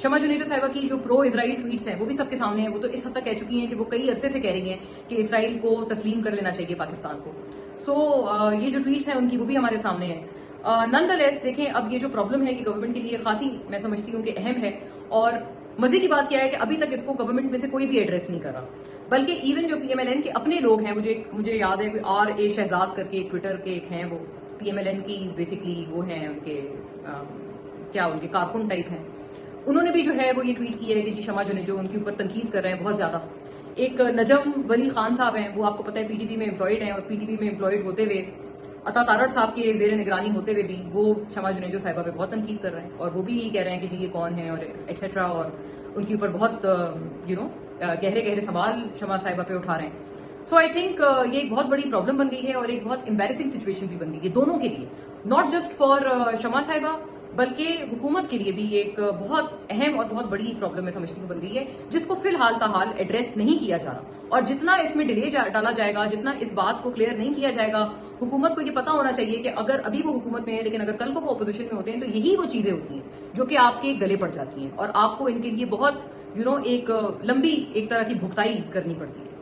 शमा जुनेजो साहिबा की जो प्रो इसराइल ट्वीट्स हैं वो भी सबके सामने हैं। वो तो इस हद तक कह चुकी हैं कि वो कई अरसे से कह रही हैं कि इसराइल को तस्लीम कर लेना चाहिए पाकिस्तान को। सो ये जो ट्वीट्स हैं उनकी वो भी हमारे सामने है। नॉनदलेस देखें, अब ये जो प्रॉब्लम है कि गवर्नमेंट के लिए खासी मैं समझती हूँ कि अहम है, और मजे की बात क्या है कि अभी तक इसको गवर्नमेंट में से कोई भी एड्रेस नहीं कर रहा, बल्कि इवन जो PMLN के अपने लोग हैं, मुझे याद है RA शहजाद करके ट्विटर के एक हैं, वो PMLN की बेसिकली वो हैं, उनके क्या उनके कारकुन टाइप हैं। उन्होंने भी जो है वो ये ट्वीट किया है कि जी शमा जुनेजो उनके ऊपर तनकीद कर रहे हैं बहुत ज्यादा। एक नजम वली खान साहब हैं, वो आपको पता है PTP में एम्प्लॉयड हैं, और PTP में एम्प्लॉयड होते हुए अता तारड़ साहब के जेर निगरानी होते हुए भी वो शमा जुनेजो साहिबा पे बहुत तनकीद कर रहे हैं, और वो भी यही कह रहे हैं कि जी ये कौन है और एटसेट्रा, और उनके ऊपर बहुत गहरे गहरे सवाल शमा साहिबा पे उठा रहे हैं। सो आई थिंक ये एक बहुत बड़ी प्रॉब्लम बन गई है, और एक बहुत एम्बेरसिंग सिचुएशन भी बन गई है दोनों के लिए, नॉट जस्ट फॉर शमा साहिबा बल्कि हुकूमत के लिए भी एक बहुत अहम और बहुत बड़ी प्रॉब्लम मैं समझती हूँ बन गई है, जिसको फिलहाल ताहाल एड्रेस नहीं किया जा रहा। और जितना इसमें डिले डाला जाएगा, जितना इस बात को क्लियर नहीं किया जाएगा, हुकूमत को ये पता होना चाहिए कि अगर अभी वो हुकूमत में है लेकिन अगर कल को वो अपोजिशन में होते हैं तो यही वो चीजें होती हैं जो कि आपके गले पड़ जाती हैं, और आपको इनके लिए बहुत एक लंबी एक तरह की भुगताई करनी पड़ती है।